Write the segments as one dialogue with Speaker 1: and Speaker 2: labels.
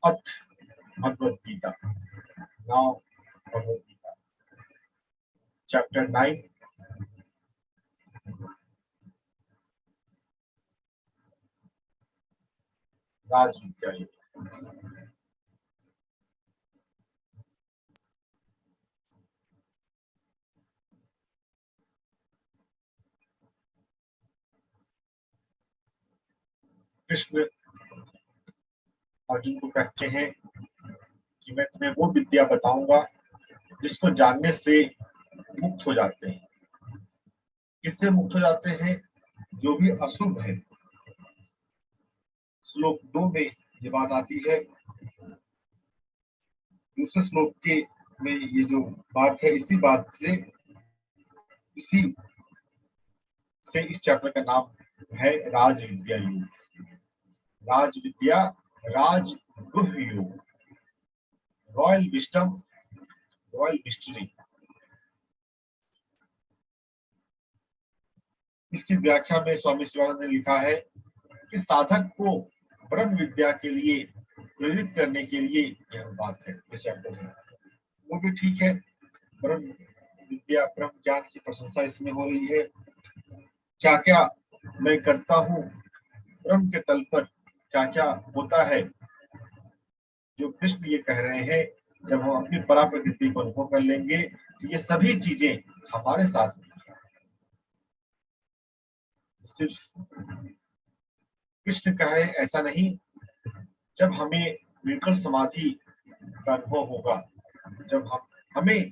Speaker 1: अथ Bhagavad Gita, now Bhagavad Gita, chapter 9, राज विद्या योग। कृष्ण अर्जुन को कहते हैं कि मैं तुम्हें वो विद्या बताऊंगा जिसको जानने से मुक्त हो जाते हैं। किससे मुक्त हो जाते हैं? जो भी अशुभ है। श्लोक 2 में ये बात आती है। दूसरे श्लोक के में ये जो बात है, इसी से इस चैप्टर का नाम है राज विद्या योग। राज विद्या, राज गुह्य योग, रॉयल विस्डम, रॉयल मिस्ट्री। इसकी व्याख्या में स्वामी शिवानंद ने लिखा है कि साधक को ब्रह्म विद्या के लिए प्रेरित करने के लिए यह बात है, ये चैप्टर है। वो भी ठीक है, ब्रह्म विद्या, ब्रह्म ज्ञान की प्रशंसा इसमें हो रही है। क्या क्या मैं करता हूँ ब्रह्म के तल पर, क्या क्या होता है, जो कृष्ण ये कह रहे हैं। जब हम अपनी परा प्रकृति को अनुभव कर लेंगे तो ये सभी चीजें हमारे साथ होंगी। सिर्फ कृष्ण कहे ऐसा नहीं, जब हमें बिल्कुल समाधि का अनुभव होगा, जब हमें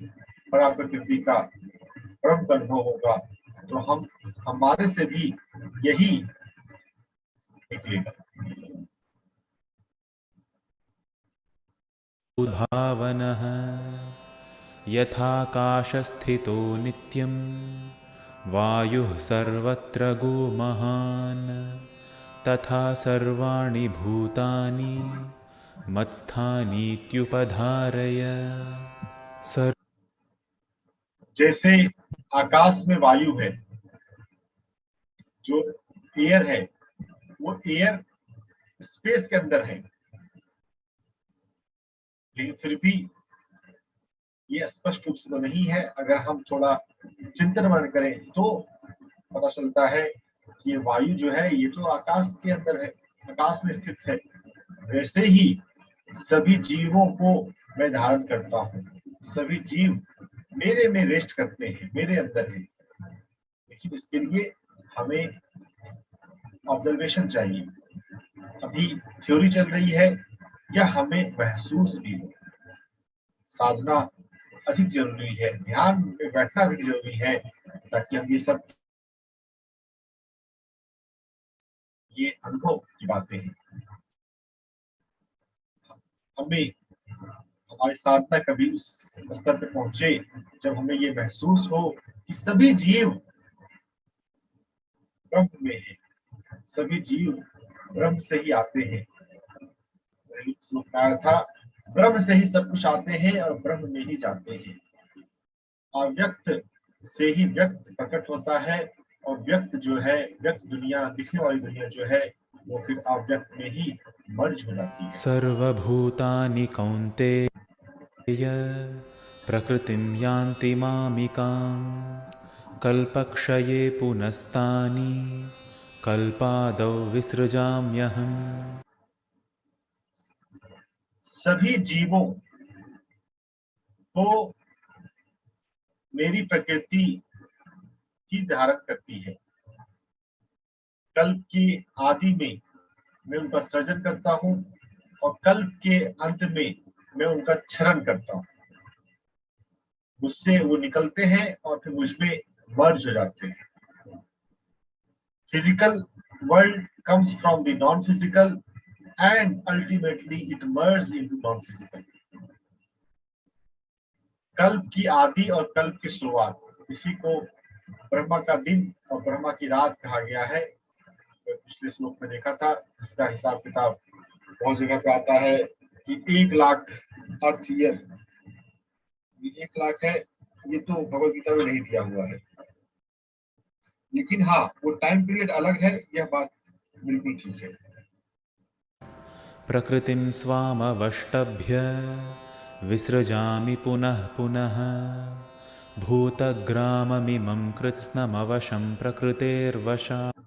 Speaker 1: परा प्रकृति का, ब्रह्म का अनुभव होगा, तो हमारे से भी यही निकलेगा।
Speaker 2: भावनः यथाकाशस्थितो नित्यं वायुः सर्वत्र गोमहान् तथा सर्वाणि भूतानि मत्स्थानीत्युपधारय।
Speaker 1: जैसे आकाश में वायु है, जो एयर है, वो एयर स्पेस के अंदर है, लेकिन फिर भी ये स्पष्ट रूप से तो नहीं है। अगर हम थोड़ा चिंतन मनन करें तो पता चलता है कि ये वायु जो है ये तो आकाश के अंदर है, आकाश में स्थित है। वैसे ही सभी जीवों को मैं धारण करता हूँ, सभी जीव मेरे में रेस्ट करते हैं, मेरे अंदर है। लेकिन इसके लिए हमें ऑब्जर्वेशन चाहिए। अभी थ्योरी चल रही है, या हमें महसूस भी हो। साधना अधिक जरूरी है, ध्यान में बैठना अधिक जरूरी है, ताकि हम ये अनुभव की बातें हैं। हमें हमारी साधना कभी उस स्तर पे पहुंचे जब हमें ये महसूस हो कि सभी जीव ब्रह्म में है, सभी जीव ब्रह्म से ही आते हैं। श्लोक में आया था, ब्रह्म से ही सब कुछ आते हैं और ब्रह्म में ही जाते हैं। अव्यक्त से ही व्यक्त प्रकट होता है, और व्यक्त जो है, व्यक्त दुनिया, दिखने वाली दुनिया जो है, वो फिर अव्यक्त में ही मर्ज हो जाती है।
Speaker 2: सर्वभूतानि कौन्तेय प्रकृतिं यान्ति मामिकां कल्पक्षये पुनस्तानि कल्पादौ विसृजाम्यहम्।
Speaker 1: सभी जीवों को मेरी प्रकृति ही धारण करती है। कल्प की आदि में मैं उनका सृजन करता हूँ, और कल्प के अंत में मैं उनका क्षरण करता हूँ। मुझसे वो निकलते हैं और फिर मुझ में मर्ज हो जाते हैं। Physical world comes from the non-physical and ultimately it merges into non-physical. कल्प की आदि और कल्प की शुरुआत, इसी को ब्रह्मा का दिन और ब्रह्मा की रात कहा गया है। पिछले श्लोक में देखा था, जिसका हिसाब किताब बहुत जगह पे आता है कि 1 लाख अर्थ ईयर, ये 1 लाख है, ये तो भगवद गीता में नहीं दिया हुआ है। लेकिन हाँ, वो टाइम पीरियड अलग है, यह बात बिल्कुल ठीक है।
Speaker 2: प्रकृतिं स्वामवष्टभ्य विसृजामि पुनः पुनः भूतग्राममिमं कृत्स्नमवशं प्रकृतेर्वशात्।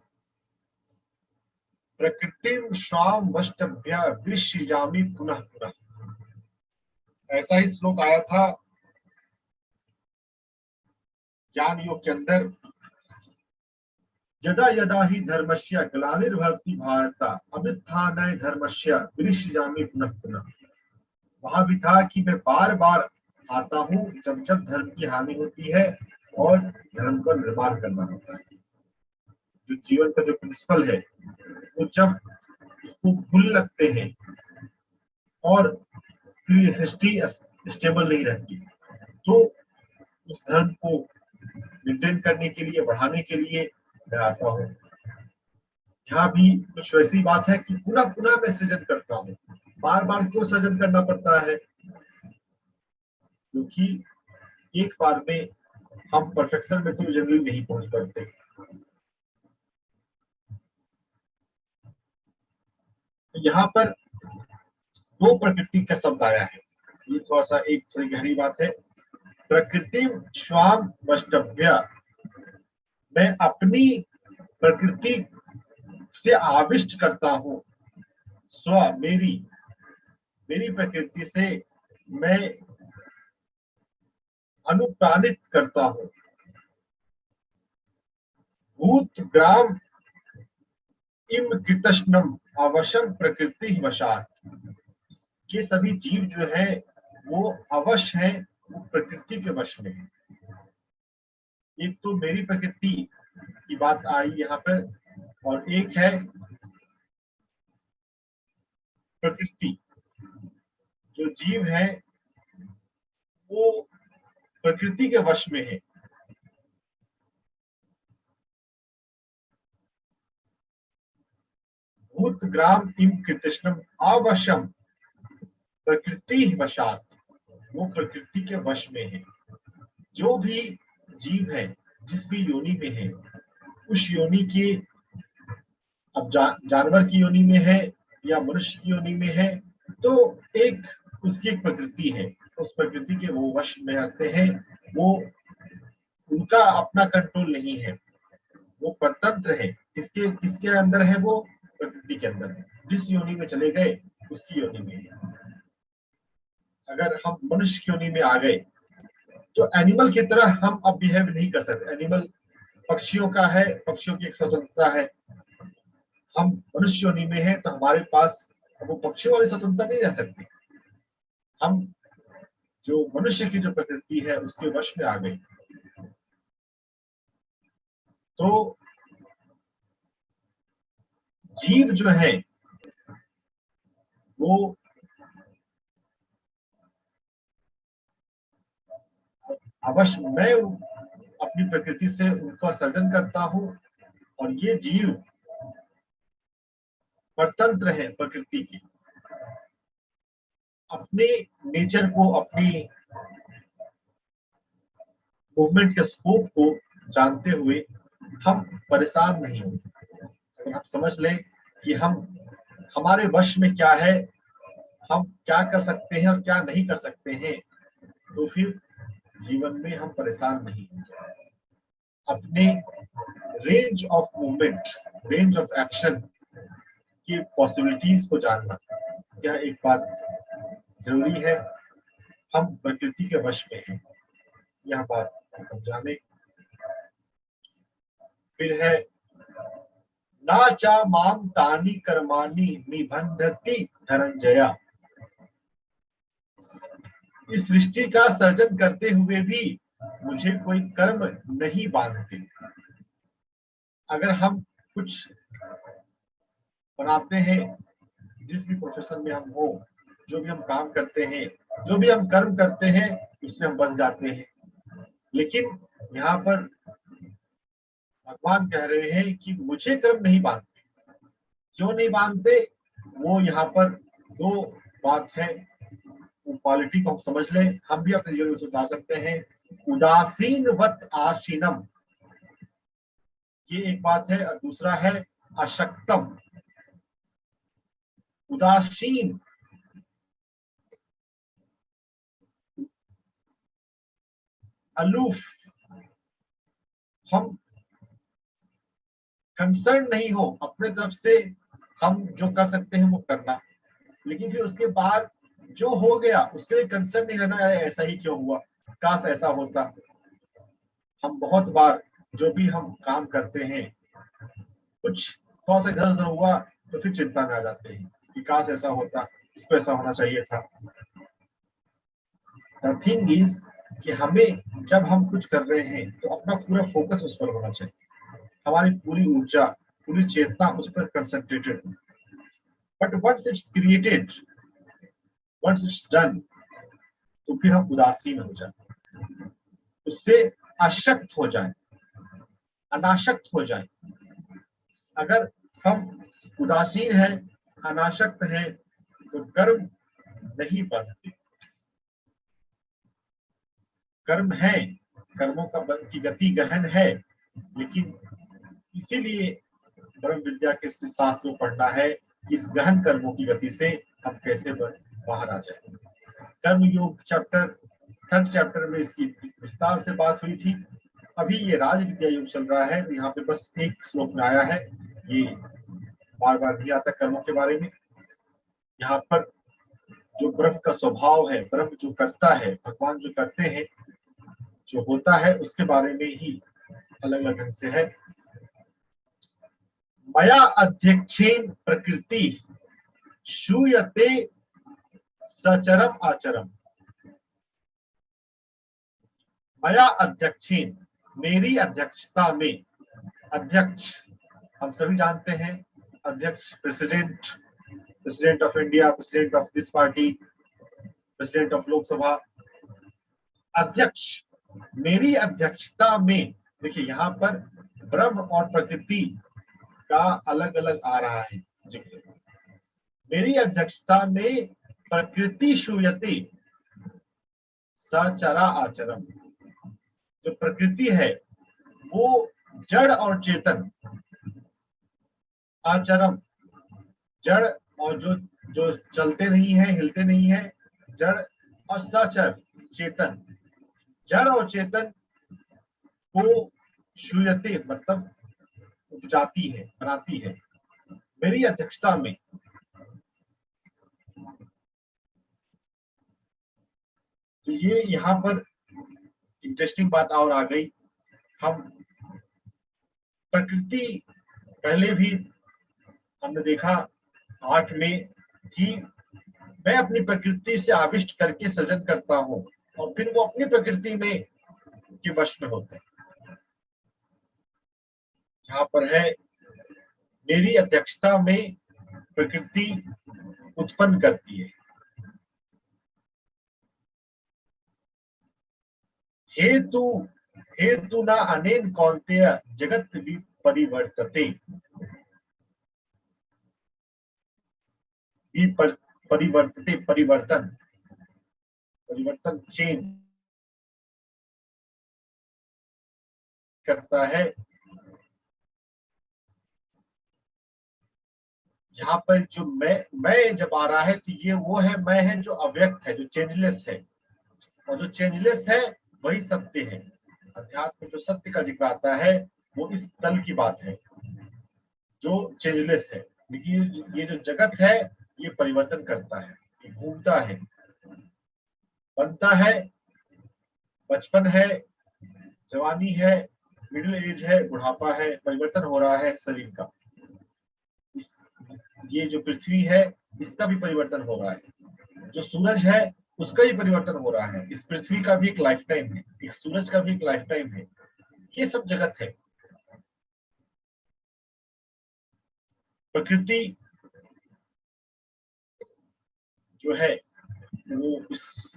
Speaker 1: प्रकृतिम स्वाम वष्टभ्य विसृजामि पुनः पुनः, ऐसा ही श्लोक आया था ज्ञान योग के अंदर। यदा यदा ही धर्मस्य ग्लानिर्भवति भारत अभ्युत्थानाय धर्मस्य विसृजामि पुनः पुनः। वहां भी था कि मैं बार बार आता हूँ जब जब धर्म की हानि होती है और धर्म का निर्माण करना होता है। जो जीवन का जो प्रिंसिपल है वो जब उसको भूल लगते हैं और फिर ये सृष्टि स्टेबल नहीं रहती, तो उस धर्म को मेंटेन करने के लिए, बढ़ाने के लिए मैं आता हूँ। यहाँ भी कुछ वैसी बात है कि पुनः पुनः मैं सृजन करता हूँ। बार बार क्यों सृजन करना पड़ता है? क्योंकि एक बार में हम परफेक्शन में तो जल्दी नहीं पहुंच पाते। तो यहाँ पर दो प्रकृति का शब्द आया है, ये थोड़ा सा एक थोड़ी गहरी बात है। प्रकृति स्वाम वष्टभ्य, मैं अपनी प्रकृति से आविष्ट करता हूँ। स्व मेरी प्रकृति से मैं अनुप्राणित करता हूँ। भूत ग्राम इम कृतष्णम अवशम प्रकृति वशात, ये सभी जीव जो है वो अवश्य है, वो प्रकृति के वश में है। एक तो मेरी प्रकृति की बात आई यहाँ पर, और एक है प्रकृति। जो जीव है वो प्रकृति के वश में है। भूत ग्राम इम कृतष्णम अवशम प्रकृति वशात, वो प्रकृति के वश में है। जो भी जीव है जिस भी योनि में है, उस योनि के, अब जानवर की योनि में है या मनुष्य की योनि में है, तो एक उसकी एक प्रकृति है, उस प्रकृति के वो वश में आते हैं। वो उनका अपना कंट्रोल नहीं है, वो परतंत्र है। किसके किसके अंदर है? वो प्रकृति के अंदर है। जिस योनि में चले गए उसी योनि में है। अगर हम मनुष्य की योनि में आ गए तो एनिमल की तरह हम अब बिहेव नहीं कर सकते। एनिमल पक्षियों का है, पक्षियों की एक स्वतंत्रता है। हम मनुष्य योनि में है तो हमारे पास वो पक्षियों वाली स्वतंत्रता नहीं रह सकती। हम जो मनुष्य की जो प्रकृति है उसके वश में आ गए। तो जीव जो है वो अवश्य, मैं अपनी प्रकृति से उनका सर्जन करता हूँ, और ये जीव परतंत्र है प्रकृति की। अपने नेचर को, अपनी मूवमेंट के स्कोप को जानते हुए हम परेशान नहीं होते। अगर हम समझ लें कि हम, हमारे वश में क्या है, हम क्या कर सकते हैं और क्या नहीं कर सकते हैं, तो फिर जीवन में हम परेशान नहीं होंगे। अपने range of movement, range of action की पॉसिबिलिटीज को जानना, यह एक बात जरूरी है। हम प्रकृति के वश में हैं, यह बात हम जाने। फिर है ना चा माम तानी कर्माणि निबंधति धनंजया, इस सृष्टि का सर्जन करते हुए भी मुझे कोई कर्म नहीं बांधते। अगर हम कुछ बनाते हैं, जिस भी प्रोफेशन में हम हो, जो भी हम काम करते हैं, जो भी हम कर्म करते हैं, उससे हम बन जाते हैं। लेकिन यहाँ पर भगवान कह रहे हैं कि मुझे कर्म नहीं बांधते। क्यों नहीं बांधते? वो यहाँ पर दो बात है, वो क्वालिटी को हम समझ लें, हम भी अपने जीवन में सुधार सकते हैं। उदासीनवत आसीनम, ये एक बात है, और दूसरा है अशक्तम। उदासीन, अलूफ, हम कंसर्न नहीं हो अपने तरफ से, हम जो कर सकते हैं वो करना, लेकिन फिर उसके बाद जो हो गया उसके लिए कंसर्न नहीं रहना, अरे ऐसा ही क्यों हुआ, काश ऐसा होता। हम बहुत बार जो भी हम काम करते हैं, कुछ थोड़ा सा इधर उधर हुआ तो फिर चिंता में आ जाते हैं कि काश ऐसा होता, इस पर ऐसा होना चाहिए था। द थिंग इज कि हमें जब हम कुछ कर रहे हैं तो अपना पूरा फोकस उस पर होना चाहिए, हमारी पूरी ऊर्जा, पूरी चेतना उस पर कंसंट्रेटेड हो। But once it's created, once it's done, तो फिर हम उदासीन हो जाए, उससे अशक्त हो जाए, अनाशक्त हो जाए। अगर हम उदासीन हैं, अनाशक्त हैं, तो कर्म नहीं बढ़ते। कर्म है, कर्मों की गति गहन है, लेकिन इसीलिए ब्रह्म विद्या के शास्त्र को पढ़ना है कि इस गहन कर्मों की गति से हम कैसे बाहर आ जाए। कर्म योग चैप्टर, 3rd चैप्टर में इसकी विस्तार से बात हुई थी। अभी ये राज विद्या योग चल रहा है, तो यहाँ पे बस एक श्लोक में आया है, ये बार बार नहीं आता कर्मों के बारे में। यहाँ पर जो ब्रह्म का स्वभाव है, ब्रह्म जो करता है, भगवान जो करते हैं, जो होता है, उसके बारे में ही अलग अलग ढंग से है। मया अध्यक्षेन प्रकृति श्रूयते सचरम आचरम। मया अध्यक्षेन, मेरी अध्यक्षता में, अध्यक्ष हम सभी जानते हैं, अध्यक्ष president, president of India, president of this party, president of Lok Sabha. अध्यक्ष, मेरी अध्यक्षता में, देखिए यहाँ पर ब्रह्म और प्रकृति का अलग अलग आ रहा है जिक्र। मेरी अध्यक्षता में प्रकृति श्रूयते सचरा आचरम। जो प्रकृति है वो जड़ और चेतन, आचरम जड़ और जो जो चलते नहीं है, हिलते नहीं है, जड़, और सचर चेतन, जड़ और चेतन को श्रूयते मतलब उपजाती है, बनाती है मेरी अध्यक्षता में। तो ये यहाँ पर इंटरेस्टिंग बात और आ गई। हम प्रकृति पहले भी हमने देखा आर्ट में कि मैं अपनी प्रकृति से आविष्ट करके सृजन करता हूँ और फिर वो अपनी प्रकृति में के वश में होते हैं। जहाँ पर है मेरी अध्यक्षता में प्रकृति उत्पन्न करती है। हेतु हेतु न अनेन कौन्तेय जगत परिवर्तते, परिवर्तते, परिवर्तन, परिवर्तन चेंज करता है। यहाँ पर जो मैं जब आ रहा है तो ये वो है, मैं है जो अव्यक्त है, जो चेंजलेस है, और जो चेंजलेस है वही सत्य है। अध्यात्म में जो सत्य का जिक्र आता है वो इस तल की बात है जो चेंजलेस है। लेकिन ये जो जगत है ये परिवर्तन करता है, ये घूमता है, बनता है, बचपन है, जवानी है, मिडिल एज है, बुढ़ापा है, परिवर्तन हो रहा है शरीर का। ये जो पृथ्वी है इसका भी परिवर्तन हो रहा है, जो सूरज है उसका भी परिवर्तन हो रहा है, इस पृथ्वी का भी एक लाइफ टाइम है, इस सूरज का भी एक लाइफ टाइम है, ये सब जगत है। प्रकृति जो है वो इस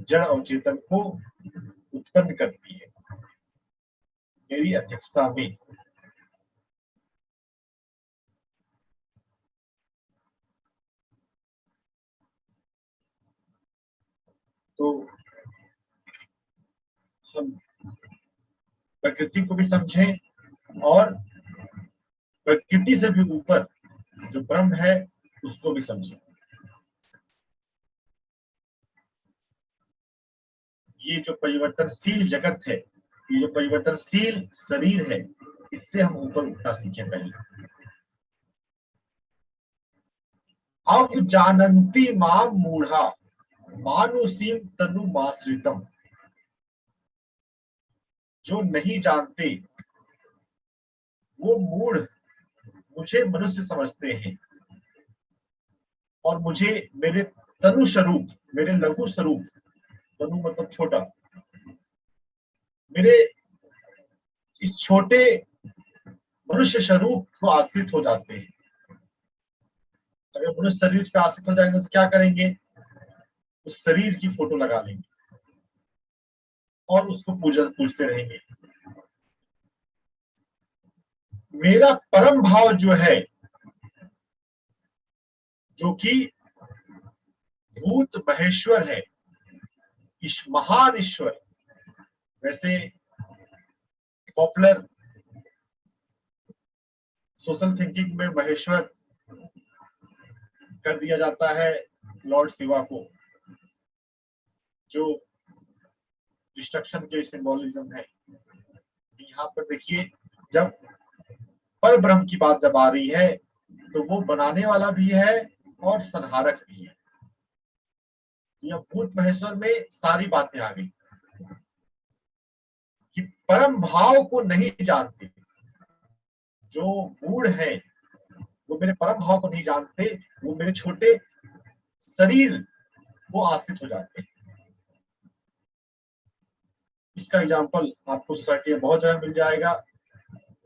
Speaker 1: जड़ और चेतन को उत्पन्न करती है मेरी अध्यक्षता में। तो हम प्रकृति को भी समझें और प्रकृति से भी ऊपर जो ब्रह्म है उसको भी समझे। ये जो परिवर्तनशील जगत है, ये जो परिवर्तनशील शरीर है, इससे हम ऊपर उठना सीखें पहले। अब जानन्ति मां मूढ़ा मानुषीम तनुमाश्रितम। जो नहीं जानते वो मूढ़ मुझे मनुष्य समझते हैं और मुझे मेरे तनु स्वरूप, मेरे लघु स्वरूप, तनु मतलब छोटा, मेरे इस छोटे मनुष्य स्वरूप को आश्रित हो जाते हैं। अगर मनुष्य शरीर पे आश्रित हो जाएंगे तो क्या करेंगे? उस शरीर की फोटो लगा लेंगे और उसको पूजते रहेंगे। मेरा परम भाव जो है, जो कि भूत महेश्वर है, इस महान ईश्वर, वैसे पॉपुलर सोशल थिंकिंग में महेश्वर कर दिया जाता है लॉर्ड शिवा को, जो डिस्ट्रक्शन के सिंबोलिज्म है। यहाँ पर देखिए, जब पर ब्रह्म की बात जब आ रही है तो वो बनाने वाला भी है और संहारक भी है। यह भूत महेश्वर में सारी बातें आ गई कि परम भाव को नहीं जानते, जो मूढ़ है वो मेरे परम भाव को नहीं जानते, वो मेरे छोटे शरीर को आश्रित हो जाते हैं। इसका एग्जाम्पल आपको सोसाइटी में बहुत जगह मिल जाएगा।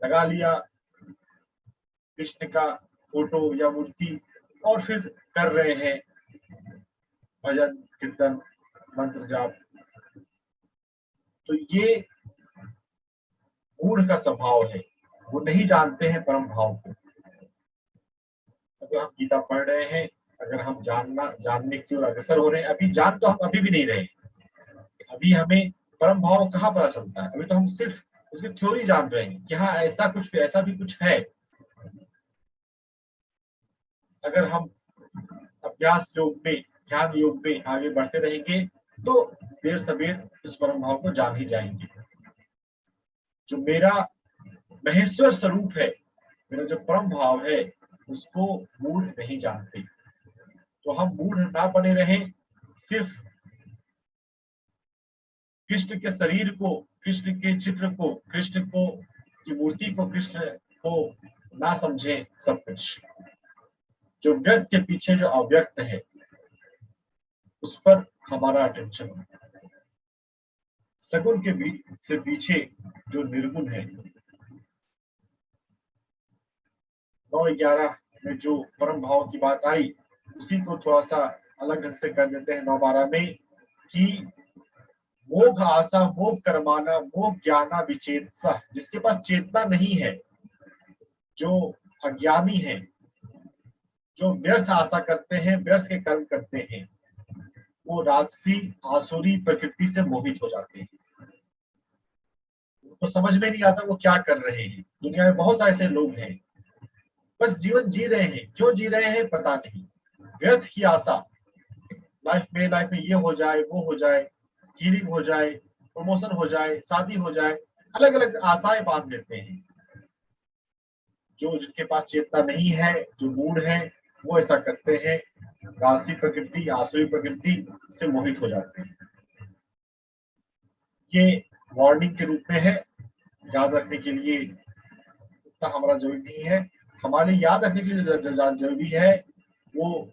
Speaker 1: लगा लिया कृष्ण का फोटो या मूर्ति और फिर कर रहे हैं भजन कीर्तन मंत्र जाप। तो ये मूढ़ का स्वभाव है, वो नहीं जानते हैं परम भाव को। अगर हम गीता पढ़ रहे हैं, अगर हम जानने की ओर अग्रसर हो रहे हैं, अभी जान तो हम अभी भी नहीं रहे, अभी हमें परम भाव कहाँ पता चलता है? अभी तो हम सिर्फ उसकी थ्योरी जान रहे हैं कि हाँ ऐसा भी कुछ है। अगर हम अभ्यास योग में, ध्यान योग में आगे बढ़ते रहेंगे तो देर सवेर इस परम भाव को जान ही जाएंगे। जो मेरा महेश्वर स्वरूप है, मेरा जो परम भाव है, उसको मूढ़ नहीं जानते। तो हम मूढ़ ना बने रहें, सिर्फ कृष्ण के शरीर को, कृष्ण के चित्र को, कृष्ण को की मूर्ति को, कृष्ण को ना समझें सब कुछ। जो व्यक्त के पीछे जो अव्यक्त है उस पर हमारा अटेंशन हो। सगुण के से पीछे जो निर्गुण है। 9-11 में जो परम भाव की बात आई, उसी को थोड़ा सा अलग ढंग से कर देते हैं 9-12 में कि मोघ आशा मोघ कर्माना मोघ ज्ञाना विचेतसा। जिसके पास चेतना नहीं है, जो अज्ञानी है, जो व्यर्थ आशा करते हैं, व्यर्थ के कर्म करते हैं, वो राजसी आसुरी प्रकृति से मोहित हो जाते हैं। उनको समझ में नहीं आता वो क्या कर रहे हैं। दुनिया में बहुत सारे ऐसे लोग हैं, बस जीवन जी रहे हैं, क्यों जी रहे हैं पता नहीं। व्यर्थ की आशा, लाइफ में ये हो जाए, वो हो जाए, हीलिंग हो जाए, प्रमोशन हो जाए, शादी हो जाए, अलग अलग आशाएं बांध लेते हैं। जो जिनके पास चेतना नहीं है, जो मूढ़ है, वो ऐसा करते हैं, राशि प्रकृति, आसुरी प्रकृति से मोहित हो जाते हैं। ये वार्निंग के रूप में है, याद रखने के लिए उतना हमारा जरूरी नहीं है। हमारे याद रखने के लिए जरूरी है वो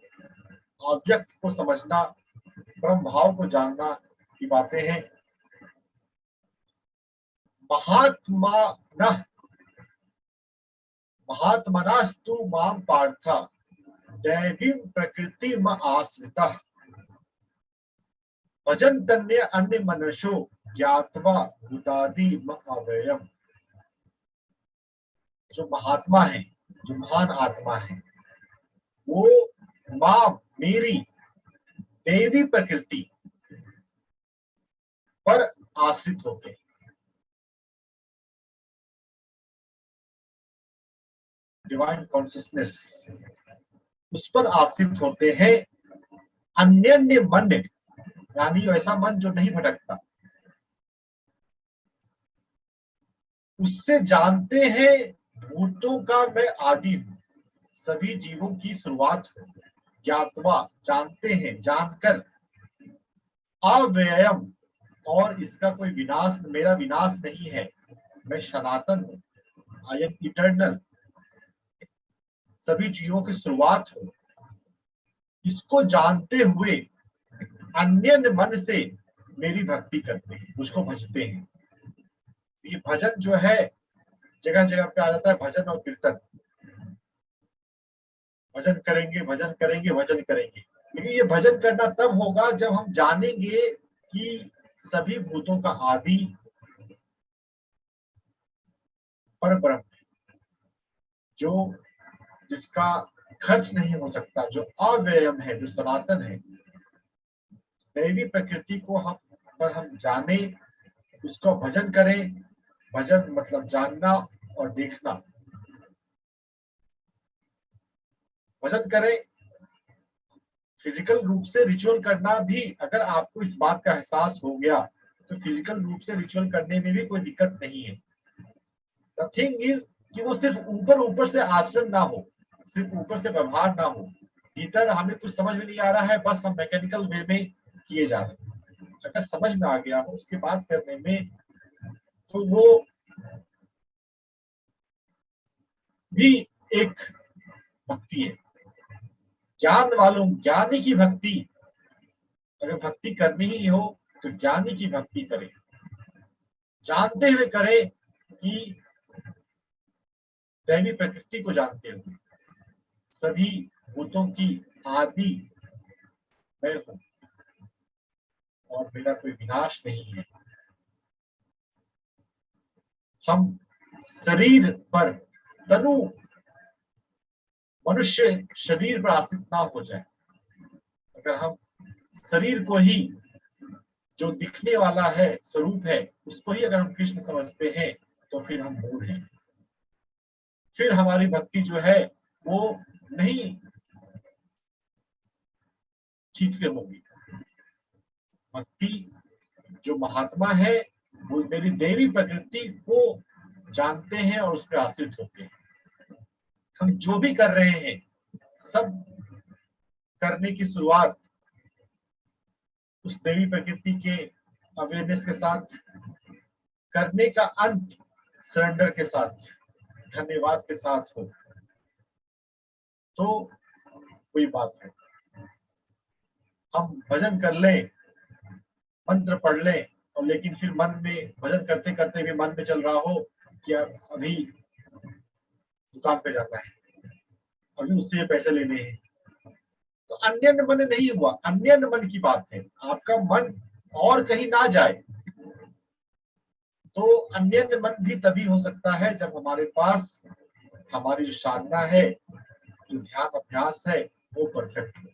Speaker 1: ऑब्जेक्ट को समझना, परम भाव को जानना की बातें हैं। महात्मनास्तु मां पार्थ दैवीं प्रकृतिम आश्रितः भजन्तन्य अन्य मनुष्यो ज्ञात्वा भूतादि अव्ययम्। जो महात्मा है, जो महान आत्मा है, वो मां मेरी देवी प्रकृति पर आश्रित होते हैं। डिवाइन कॉन्शियसनेस उस पर आश्रित होते हैं। अन्य मन, यानी ऐसा मन जो नहीं भटकता, उससे जानते हैं भूतों का मैं आदि हूं, सभी जीवों की शुरुआत हूं। ज्ञातवा, जानते हैं, जानकर, अव्ययम, और इसका कोई विनाश, मेरा विनाश नहीं है, मैं सनातन हूं, आई एम इटर्नल, सभी जीवों की शुरुआत हूं। इसको जानते हुए अन्य मन से मेरी भक्ति करते हैं, मुझको भजते हैं। ये भजन जो है जगह जगह पे आ जाता है, भजन और कीर्तन। भजन करेंगे, भजन करेंगे, भजन करेंगे, लेकिन ये भजन करना तब होगा जब हम जानेंगे कि सभी भूतों का आदि पर ब्रह्म, जो जिसका खर्च नहीं हो सकता, जो अव्ययम है, जो सनातन है। दैवी प्रकृति को हम जाने, उसको भजन करें। भजन मतलब जानना और देखना। भजन करें, फिजिकल रूप से रिचुअल करना भी, अगर आपको इस बात का एहसास हो गया तो फिजिकल रूप से रिचुअल करने में भी कोई दिक्कत नहीं है। द थिंग इज कि वो सिर्फ ऊपर ऊपर से आचरण ना हो, सिर्फ ऊपर से व्यवहार ना हो, भीतर हमें कुछ समझ में नहीं आ रहा है, बस हम मैकेनिकल वे में किए जा रहे हैं। अगर समझ में आ गया हो उसके बाद करने में, तो वो भी एक भक्ति है। ज्ञान वालों, ज्ञानी की भक्ति, अगर भक्ति करनी ही हो तो ज्ञानी की भक्ति करें, जानते हुए करें कि दैवी प्रकृति को जानते हुए सभी भूतों की आदि मैं हूं और मेरा कोई विनाश नहीं है। हम शरीर पर, तनु, मनुष्य शरीर पर आश्रित ना हो जाए। अगर हम शरीर को ही, जो दिखने वाला है, स्वरूप है, उसको ही अगर हम कृष्ण समझते हैं तो फिर हम मूढ़ हैं। फिर हमारी भक्ति जो है वो नहीं ठीक से होगी। भक्ति जो महात्मा है वो मेरी देवी प्रकृति को जानते हैं और उस पर आश्रित होते हैं। हम जो भी कर रहे हैं, सब करने की शुरुआत उस देवी प्रकृति के अवेयरनेस के साथ, करने का अंत सरेंडर के साथ, धन्यवाद के साथ हो तो कोई बात है। हम भजन कर लें, मंत्र पढ़ लें, और लेकिन फिर मन में, भजन करते करते भी मन में चल रहा हो कि अभी दुकान पे जाना है, अभी उससे पैसे लेने हैं, तो अन्य मन नहीं हुआ। अन्य मन की बात है, आपका मन और कहीं ना जाए। तो अन्य मन भी तभी हो सकता है जब हमारे पास हमारी जो साधना है, जो ध्यान अभ्यास है, वो परफेक्ट हो।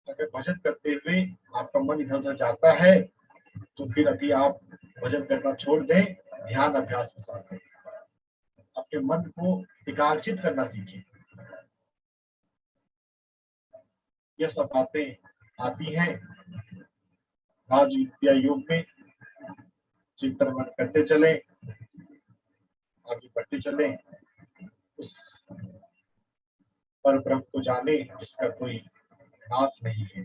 Speaker 1: अगर भजन करते हुए आपका मन इधर उधर जाता है तो फिर अभी आप भजन करना छोड़ दें, ध्यान अभ्यास के साथ है, अपने मन को एकाग्रचित करना सीखें। यह सब बातें आती हैं राज विद्या योग में। चिंतन मन करते चले, आगे बढ़ते चले, उस पर ब्रह्म को जाने जिसका कोई नाश नहीं है।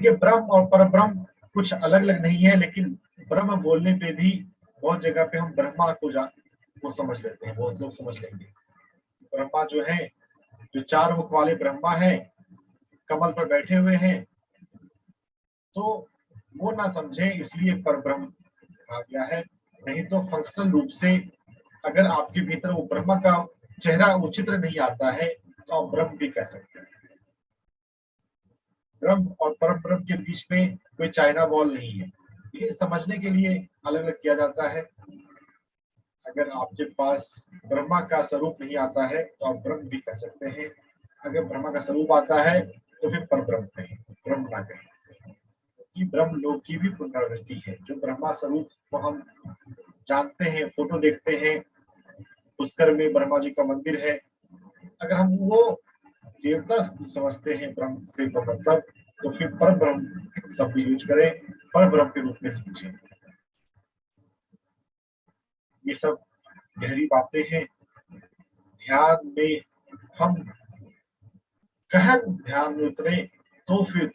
Speaker 1: ये ब्रह्म और पर ब्रह्म कुछ अलग अलग नहीं है, लेकिन ब्रह्म बोलने पे भी बहुत जगह पे हम ब्रह्मा को समझ लेते हैं, बहुत लोग समझ लेंगे। ब्रह्मा जो है, जो चार मुख वाले ब्रह्मा है, कमल पर बैठे हुए हैं, तो वो ना समझे इसलिए पर ब्रह्म कहा गया है। नहीं तो फंक्शनल रूप से अगर आपके भीतर वो ब्रह्मा का चेहरा, वो चित्र नहीं आता है तो आप ब्रह्म भी कह सकते हैं। ब्रह्म और परम ब्रह्म के बीच में कोई चाइना वॉल नहीं है। ये समझने के लिए अलग अलग किया जाता है। अगर आपके पास ब्रह्मा का स्वरूप नहीं आता है तो आप ब्रह्म भी कह सकते हैं। अगर ब्रह्मा का स्वरूप आता है तो फिर पर ब्रह्म कहें, ब्रह्म ना कहें, क्योंकि ब्रह्म लोक की भी पुनरावृत्ति है। जो ब्रह्मा स्वरूप को हम जानते हैं, फोटो देखते हैं, पुष्कर में ब्रह्मा जी का मंदिर है, अगर हम वो देवता समझते हैं ब्रह्म से मतलब, तो फिर पर ब्रह्म शब्द यूज करें, पर ब्रह्म के रूप में समझें। ये सब गहरी बातें हैं। ध्यान में हम गहन ध्यान में उतरे तो फिर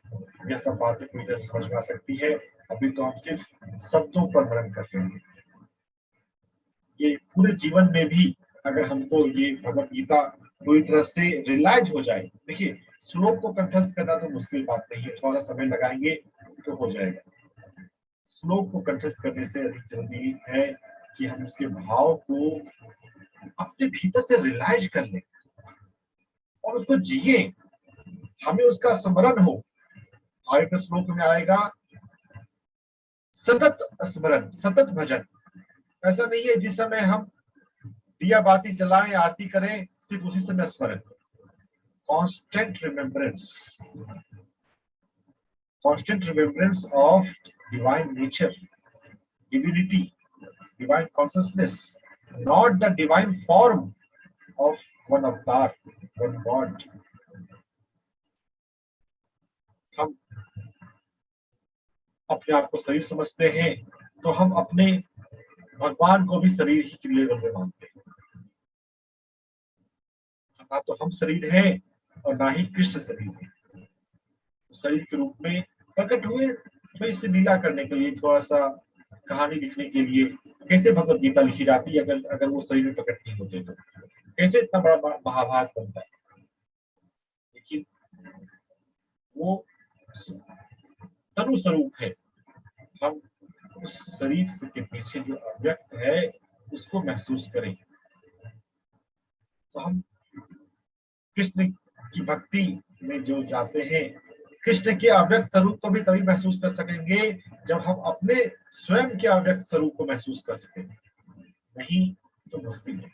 Speaker 1: यह सब बातें पूरी तरह समझ में आ सकती है। अभी तो हम सिर्फ शब्दों पर मनन कर रहे हैं। ये पूरे जीवन में भी अगर हमको ये भगवत गीता पूरी तरह से रियलाइज हो जाए, देखिए श्लोक को कंठस्थ करना तो मुश्किल बात नहीं है, थोड़ा सा समय लगाएंगे तो हो जाएगा। श्लोक को कंठस्थ करने से अधिक जरूरी है कि हम उसके भाव को अपने भीतर से रियलाइज कर लें और उसको जिए, हमें उसका स्मरण हो। आगे के श्लोक में आएगा सतत स्मरण, सतत भजन। ऐसा नहीं है जिस समय हम दिया बाती जलाएं, आरती करें, सिर्फ उसी समय स्मरण। Constant remembrance of divine nature, divinity, divine consciousness, not the divine form of one avatar, one God. हम अपने आप को शरीर समझते हैं तो हम अपने भगवान को भी शरीर ही के लेवल में मानते हैं। ना तो हम शरीर हैं और ना ही कृष्ण शरीर है। शरीर के रूप में प्रकट हुए थोड़ी सी लीला करने के लिए, थोड़ा सा कहानी लिखने के लिए। कैसे भगवत गीता लिखी जाती है अगर वो शरीर में प्रकट नहीं होते तो? कैसे इतना बड़ा महाभारत बनता है? लेकिन वो तनु स्वरूप है। हम उस शरीर के पीछे जो अव्यक्त है उसको महसूस करें तो हम कृष्ण की भक्ति में जो जाते हैं, कृष्ण के अव्यक्त स्वरूप को भी तभी महसूस कर सकेंगे जब हम अपने स्वयं के अव्यक्त स्वरूप को महसूस कर सकेंगे, नहीं तो मुश्किल है।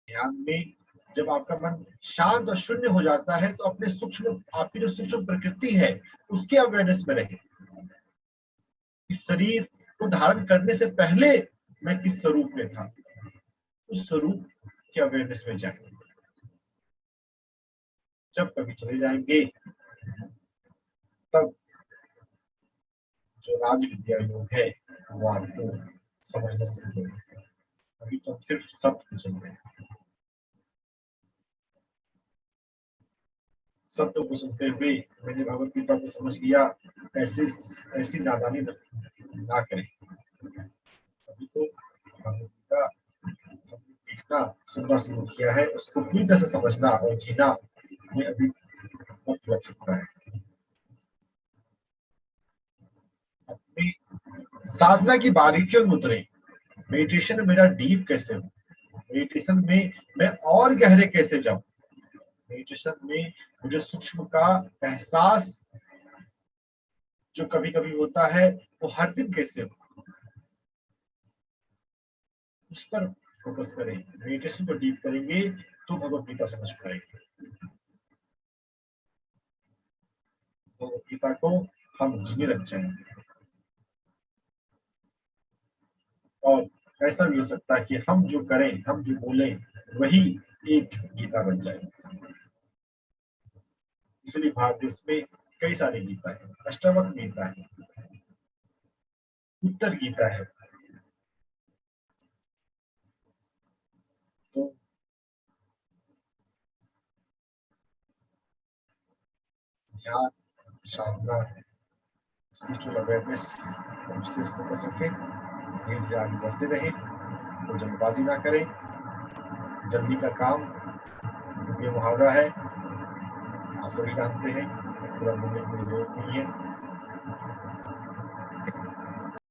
Speaker 1: ध्यान में जब आपका मन शांत और शून्य हो जाता है तो अपने आपकी जो सूक्ष्म प्रकृति है उसके अवेयरनेस में रहे। इस शरीर को धारण करने से पहले मैं किस स्वरूप में था, उस स्वरूप के अवेयरनेस में जाए। जब कभी चले जाएंगे तब जो राज विद्या योग है वो आपको समझना शुरू होगा। अभी तो हम सिर्फ शब्द चल रहे हैं। शब्दों को सुनते हुए मैंने भगवत गीता को समझ लिया, ऐसी नादानी ना करें। अभी तो भगवत गीता देखना सुनना शुरू किया है, उसको पूरी तरह से समझना और जीना ये अभी मुफ्त लग सकता है। अपनी साधना की बारीकियों में उतरे। मेडिटेशन में मेरा डीप कैसे हो, मेडिटेशन में मैं और गहरे कैसे जाऊं, मेडिटेशन में मुझे सूक्ष्म का एहसास जो कभी कभी होता है वो हर दिन कैसे हो, उस पर फोकस करें। मेडिटेशन को डीप करेंगे तो भगवत गीता समझ पाएंगे। भगवत गीता को हम जीने लग जाएंगे और ऐसा भी हो सकता है कि हम जो करें, हम जो बोलें वही एक गीता बन जाए। इसलिए भारत देश में कई सारी गीता है। अष्टावक्र गीता है, उत्तर गीता है। तो ध्यान, साधना, स्पिरिचुअल अवेयरनेस पर विशेष फोकस रखें, धीरे धीरे आगे बढ़ते रहें, तो जल्दबाजी ना करें। जल्दी का काम ये मुहावरा है, आप सभी जानते हैं, पूरा बोलने की जरूरत नहीं है।